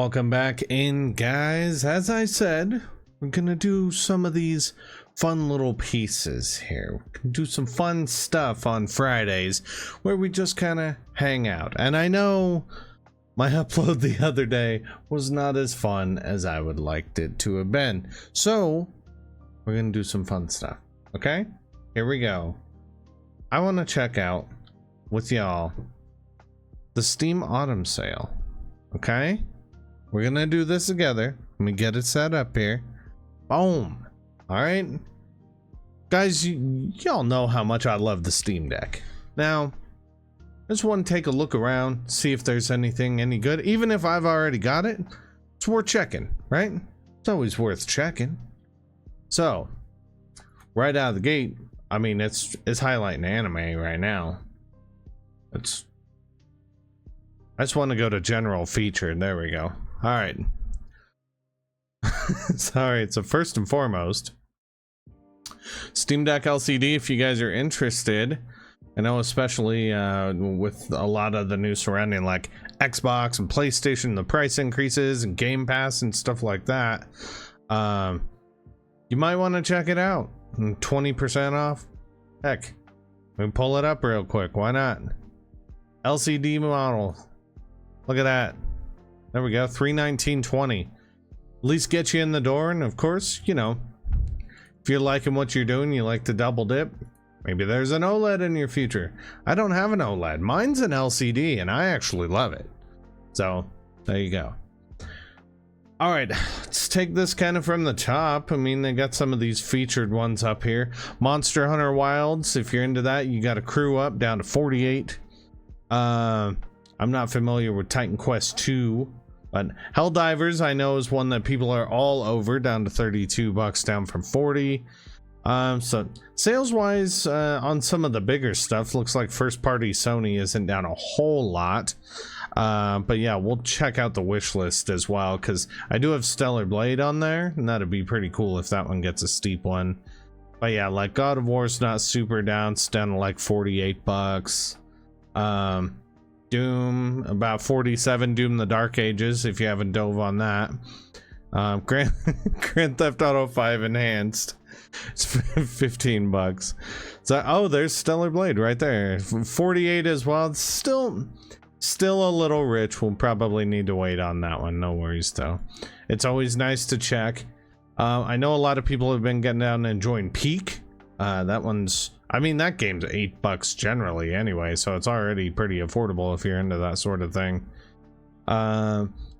Welcome back in, guys. As I said, we're gonna do some of these fun little pieces here. We're gonna do some fun stuff on Fridays where we just kind of hang out. And I know my upload the other day was not as fun as I would like it to have been. So we're gonna do some fun stuff. Okay, here we go. I want to check out with y'all the Steam Autumn Sale. Okay, we're gonna do this together. Let me get it set up here. Boom. All right, guys, y'all know how much I love the Steam Deck. Now, I just want to take a look around, see if there's anything any good. Even if I've already got it, it's worth checking, right? It's always worth checking. So, right out of the gate, I mean, it's highlighting anime right now. I just want to go to general featured. There we go. All right. Sorry. So first and foremost, Steam Deck LCD. If you guys are interested, I know especially with a lot of the news surrounding like Xbox and PlayStation, the price increases and Game Pass and stuff like that. You might want to check it out. 20% off. Heck, let me pull it up real quick. Why not? LCD model. Look at that. There we go. $319.20. At least get you in the door. And of course, you know, if you're liking what you're doing, you like to double dip, maybe there's an OLED in your future. I don't have an OLED. Mine's an LCD and I actually love it. So there you go. All right, let's take this kind of from the top. I mean, they got some of these featured ones up here. Monster Hunter Wilds, if you're into that, you got a crew up down to 48. I'm not familiar with Titan Quest 2, but Helldivers I know is one that people are all over, down to $32, down from 40. So sales wise, on some of the bigger stuff, looks like first party Sony isn't down a whole lot. But yeah, we'll check out the wish list as well, because I do have Stellar Blade on there, and that'd be pretty cool if that one gets a steep one. But yeah, like God of War's not super down, it's down to like $48. Doom about 47. Doom the Dark Ages, if you haven't dove on that. Grand Theft Auto 5 Enhanced, it's $15. So oh, there's Stellar Blade right there, 48 as well. It's still a little rich. We'll probably need to wait on that one. No worries though. It's always nice to check. I know a lot of people have been getting down and enjoying Peak. That one's, I mean, that game's $8 generally anyway, so it's already pretty affordable if you're into that sort of thing.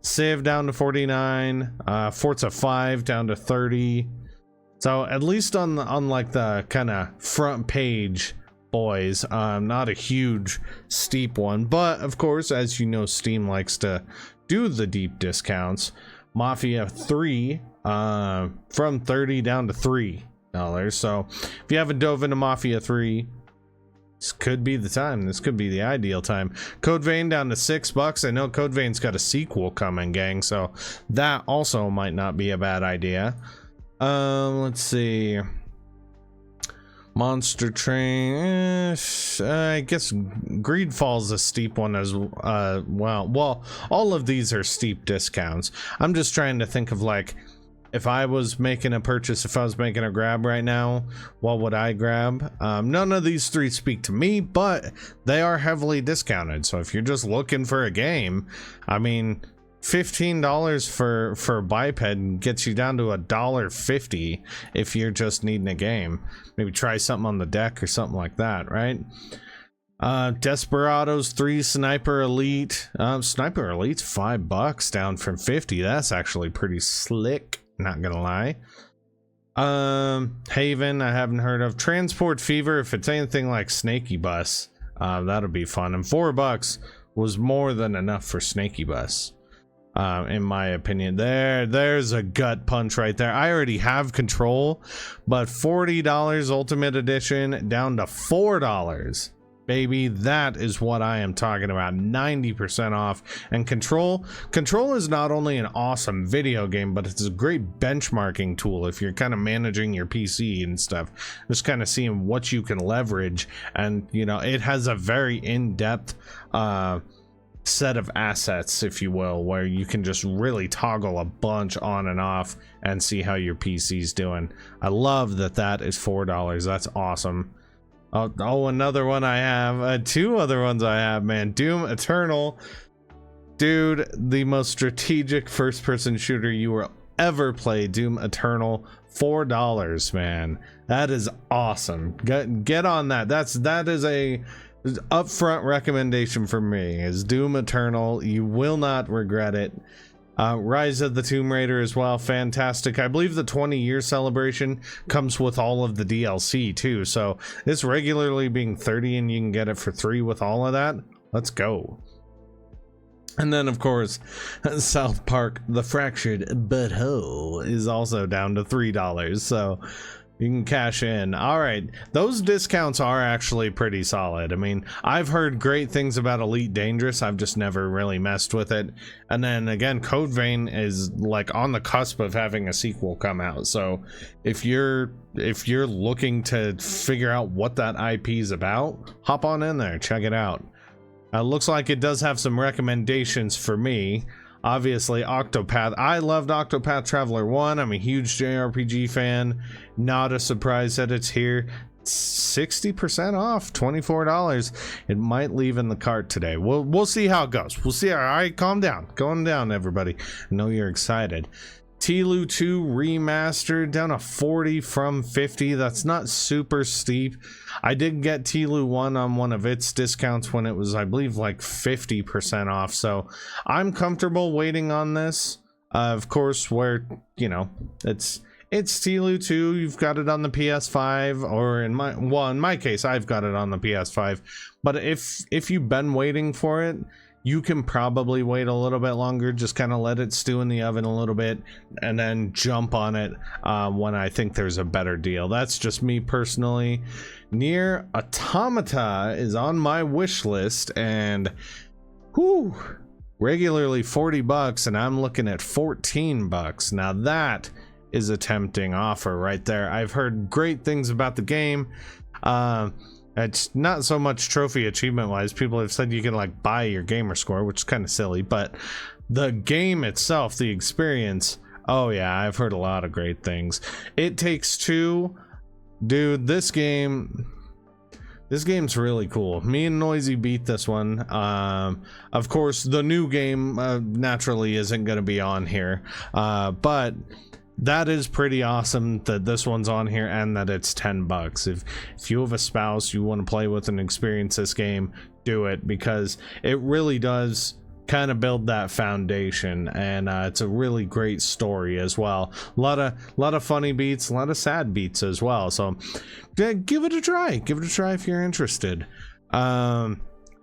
Civ down to 49. Forza 5 down to 30. So at least on like the kind of front page boys, not a huge steep one, but of course, as you know, Steam likes to do the deep discounts. Mafia 3 from 30 down to $3. So if you haven't dove into Mafia 3, this could be the time. This could be the ideal time. Code Vein down to $6. I know Code Vein's got a sequel coming, gang, so that also might not be a bad idea. Let's see. Monster Train, I guess Greedfall's a steep one as well. All of these are steep discounts. I'm just trying to think of, like, if I was making a purchase, if I was making a grab right now, what would I grab? None of these three speak to me, but they are heavily discounted. So if you're just looking for a game, I mean, $15 for Biped gets you down to $1.50 if you're just needing a game. Maybe try something on the deck or something like that, right? Desperados 3 Sniper Elite. Sniper Elite's $5 down from 50. That's actually pretty slick, not gonna lie. Haven I haven't heard of. Transport Fever, if it's anything like Snaky Bus, that'll be fun. And $4 was more than enough for Snaky Bus. In my opinion. There's a gut punch right there. I already have Control, but $40 Ultimate Edition down to $4. Baby, that is what I am talking about. 90% off. And Control is not only an awesome video game, but it's a great benchmarking tool if you're kind of managing your PC and stuff, just kind of seeing what you can leverage. And you know, it has a very in-depth set of assets, if you will, where you can just really toggle a bunch on and off and see how your PC's doing. I love that that is $4. That's awesome. Oh, another one I have, two other ones I have, man. Doom Eternal, dude, the most strategic first-person shooter you will ever play. Doom Eternal, $4, man. That is awesome. Get on that. That is a upfront recommendation for me. Is Doom Eternal. You will not regret it. Rise of the Tomb Raider as well, fantastic. I believe the 20-year celebration comes with all of the DLC too, so it's regularly being $30 and you can get it for $3 with all of that. Let's go. And then of course, South Park The Fractured Butthole is also down to $3, so you can cash in. All right, those discounts are actually pretty solid. I mean, I've heard great things about Elite Dangerous. I've just never really messed with it. And then again, Code Vein is like on the cusp of having a sequel come out. So if you're looking to figure out what that IP is about, hop on in there, check it out. Looks like it does have some recommendations for me. Obviously, Octopath. I loved Octopath Traveler 1. I'm a huge JRPG fan. Not a surprise that it's here. 60% off, $24. It might leave in the cart today. We'll see how it goes. We'll see. All right, calm down. Calm down, everybody. I know you're excited. TLOU 2 remastered down to 40 from 50. That's not super steep. I did get TLOU 1 on one of its discounts when it was, I believe, like 50% off. So I'm comfortable waiting on this. Of course, where, you know, it's TLOU 2. You've got it on the PS5, or in my case, I've got it on the PS5. But if you've been waiting for it, you can probably wait a little bit longer, just kind of let it stew in the oven a little bit and then jump on it when I think there's a better deal. That's just me personally. Nier Automata is on my wish list, and whew, regularly $40 and I'm looking at $14. Now that is a tempting offer right there. I've heard great things about the game. It's not so much trophy achievement wise. People have said you can like buy your gamer score, which is kind of silly, but the game itself, the experience, oh yeah, I've heard a lot of great things. It Takes Two, dude, this game's really cool. Me and Noisy beat this one. Of course, the new game naturally isn't going to be on here, but that is pretty awesome that this one's on here and that it's $10. If you have a spouse you want to play with and experience this game, do it, because it really does kind of build that foundation, and it's a really great story as well. A lot of funny beats, a lot of sad beats as well. So give it a try. Give it a try if you're interested.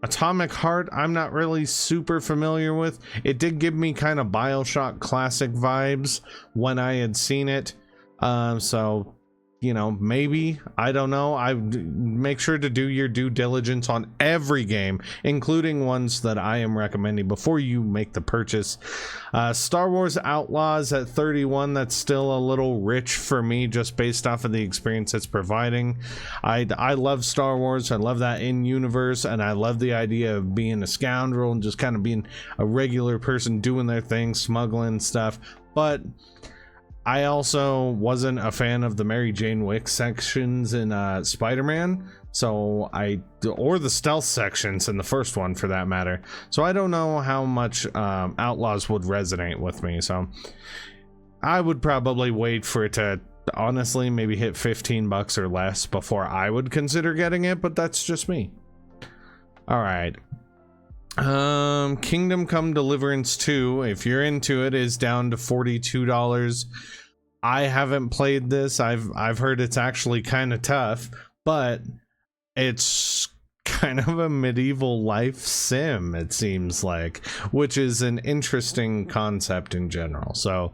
Atomic Heart, I'm not really super familiar with. It did give me kind of BioShock Classic vibes when I had seen it. So, you know, maybe, I don't know. I make sure to do your due diligence on every game, including ones that I am recommending before you make the purchase. Star Wars Outlaws at 31. That's still a little rich for me, just based off of the experience it's providing. I love Star Wars. I love that in universe, and I love the idea of being a scoundrel and just kind of being a regular person doing their thing, smuggling stuff. But I also wasn't a fan of the Mary Jane Wick sections in Spider-Man, so or the stealth sections in the first one for that matter. So I don't know how much Outlaws would resonate with me. So I would probably wait for it to honestly maybe hit $15 or less before I would consider getting it, but that's just me. All right. Kingdom Come Deliverance 2, if you're into it, is down to $42. I haven't played this. I've heard it's actually kind of tough, but it's kind of a medieval life sim, it seems like, which is an interesting concept in general. So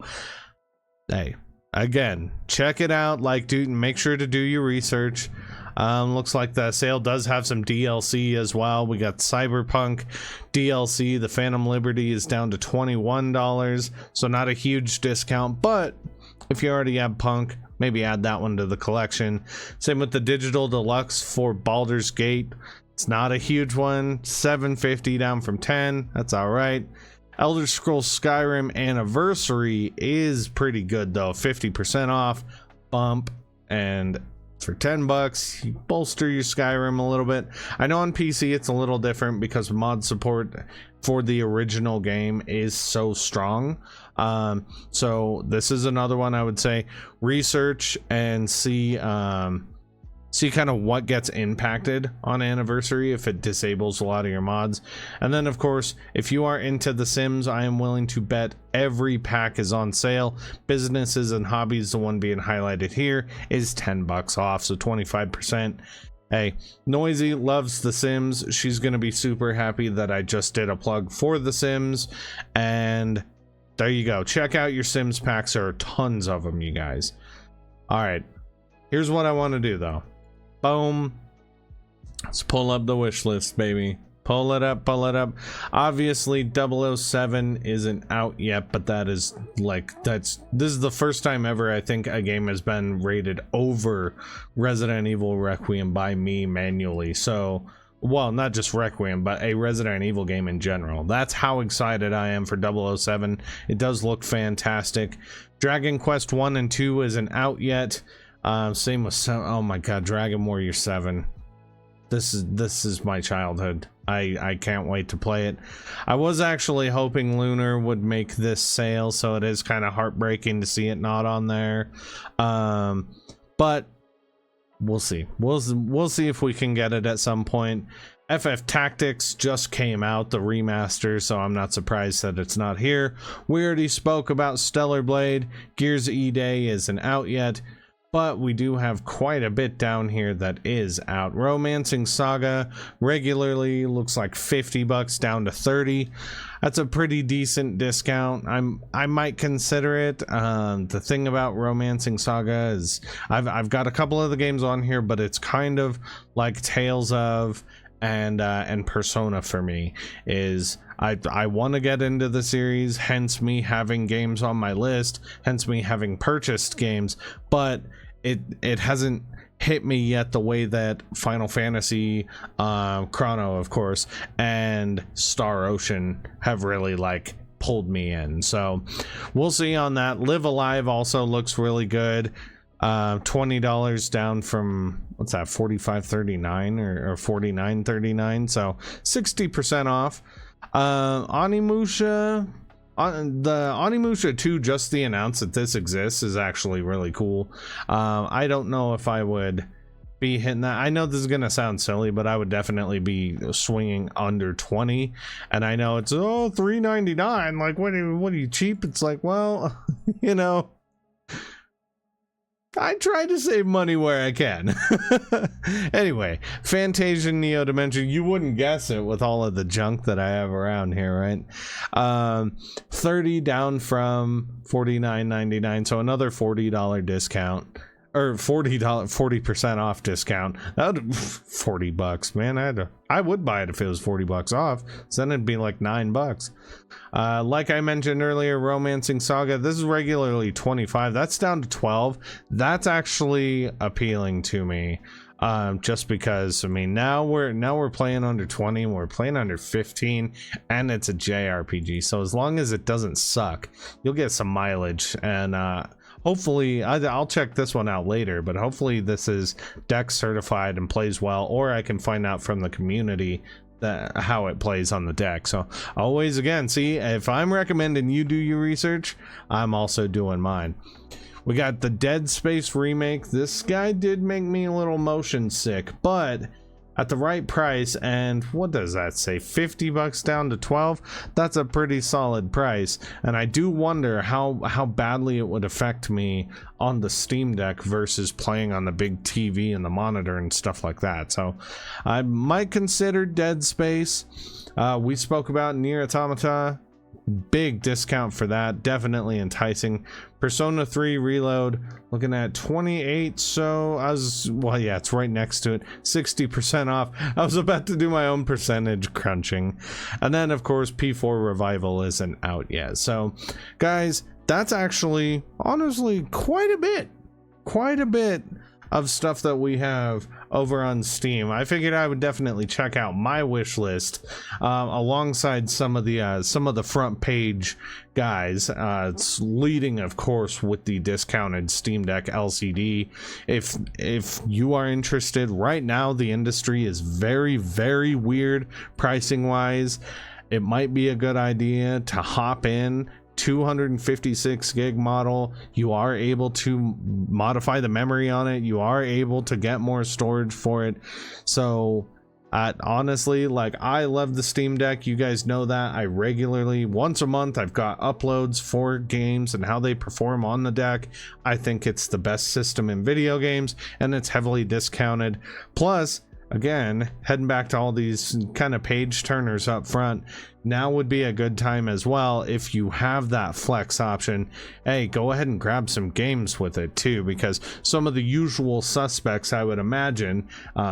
hey, again, check it out. Like, make sure to do your research. Looks like the sale does have some DLC as well. We got Cyberpunk DLC. The Phantom Liberty is down to $21, so not a huge discount, but if you already have Punk, maybe add that one to the collection. Same with the digital deluxe for Baldur's Gate. It's not a huge one. $7.50 down from $10. That's all right. Elder Scrolls Skyrim Anniversary is pretty good though. 50% off, bump, and for $10 you bolster your Skyrim a little bit. I know on PC it's a little different because mod support for the original game is so strong. So this is another one I would say research and see kind of what gets impacted on Anniversary if it disables a lot of your mods. And then of course, if you are into The Sims, I am willing to bet every pack is on sale. Businesses and hobbies, the one being highlighted here, is $10 off, so 25%. Hey, Noisy loves The Sims. She's gonna be super happy that I just did a plug for The Sims. And there you go, check out your Sims packs. There are tons of them, you guys. All right, here's what I want to do though. Boom. Let's pull up the wish list, baby. Pull it up, pull it up. Obviously 007 isn't out yet, but that is like, this is the first time ever I think a game has been rated over Resident Evil Requiem by me manually. So, well, not just Requiem, but a Resident Evil game in general. That's how excited I am for 007. It does look fantastic. Dragon Quest 1 and 2 isn't out yet. Same with oh my god, Dragon Warrior 7. This is my childhood. I can't wait to play it. I was actually hoping Lunar would make this sale, so it is kind of heartbreaking to see it not on there. But we'll see. We'll see if we can get it at some point. FF Tactics just came out, the remaster, so I'm not surprised that it's not here. We already spoke about Stellar Blade. Gears E-Day isn't out yet, but we do have quite a bit down here that is out. Romancing Saga regularly looks like $50 down to $30. That's a pretty decent discount. I might consider it. The thing about Romancing Saga is I've got a couple of the games on here, but it's kind of like Tales of and Persona for me. Is I want to get into the series, hence me having games on my list, hence me having purchased games, but it hasn't hit me yet the way that Final Fantasy, Chrono of course, and Star Ocean have really like pulled me in. So we'll see on that. Live Alive also looks really good. $20 down from, what's that, $45.39 or $49.39, so 60% off. Onimusha, the Onimusha 2, just the announce that this exists is actually really cool. I don't know if I would be hitting that. I know this is gonna sound silly, but I would definitely be swinging under 20. And I know it's $3.99, like what are you, cheap? It's like, well, you know, I try to save money where I can. Anyway, Fantasia Neo Dimension, you wouldn't guess it with all of the junk that I have around here, right? $30 down from $49.99, so another $40 discount, or $40% off discount. That would $40, man. I would buy it if it was $40 off, so then it'd be like $9. Like I mentioned earlier, Romancing Saga, this is regularly $25. That's down to $12. That's actually appealing to me, just because I mean now we're playing under 20, we're playing under 15, and it's a JRPG. So as long as it doesn't suck, you'll get some mileage. And hopefully, I'll check this one out later, but hopefully this is Dex certified and plays well, or I can find out from the community that how it plays on the deck. So always, again, see, if I'm recommending you do your research, I'm also doing mine. We got the Dead Space remake. This guy did make me a little motion sick, but at the right price. And what does that say, $50 down to 12? That's a pretty solid price. And I do wonder how badly it would affect me on the Steam Deck versus playing on the big TV and the monitor and stuff like that. So I might consider Dead Space. We spoke about Nier Automata. Big discount for that, definitely enticing. Persona 3 Reload, looking at 28, so well, yeah, it's right next to it, 60% off. I was about to do my own percentage crunching. And then of course P4 Revival isn't out yet. So guys, that's actually honestly quite a bit of stuff that we have over on Steam, I figured I would definitely check out my wish list alongside some of the front page guys. It's leading, of course, with the discounted Steam Deck LCD. If you are interested, right now the industry is very, very weird pricing wise. It might be a good idea to hop in. 256 gig model, you are able to modify the memory on it, you are able to get more storage for it. So honestly, like, I love the Steam Deck, you guys know that. I regularly, once a month, I've got uploads for games and how they perform on the deck. I think it's the best system in video games, and it's heavily discounted. Plus, again, heading back to all these kind of page turners up front, now would be a good time as well. If you have that flex option, hey, go ahead and grab some games with it too, because some of the usual suspects, I would imagine,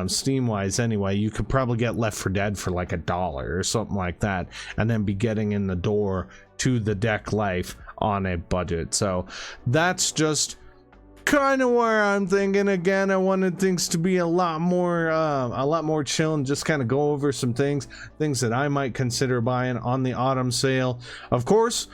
Steam wise anyway, you could probably get Left 4 Dead for like $1 or something like that, and then be getting in the door to the deck life on a budget. So that's just kind of where I'm thinking. Again, I wanted things to be a lot more chill and just kind of go over some things that I might consider buying on the autumn sale. Of course,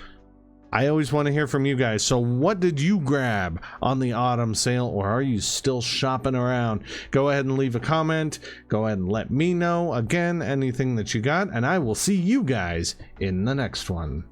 I always want to hear from you guys. So what did you grab on the autumn sale, or are you still shopping around? Go ahead and leave a comment. Go ahead and let me know, again, anything that you got, and I will see you guys in the next one.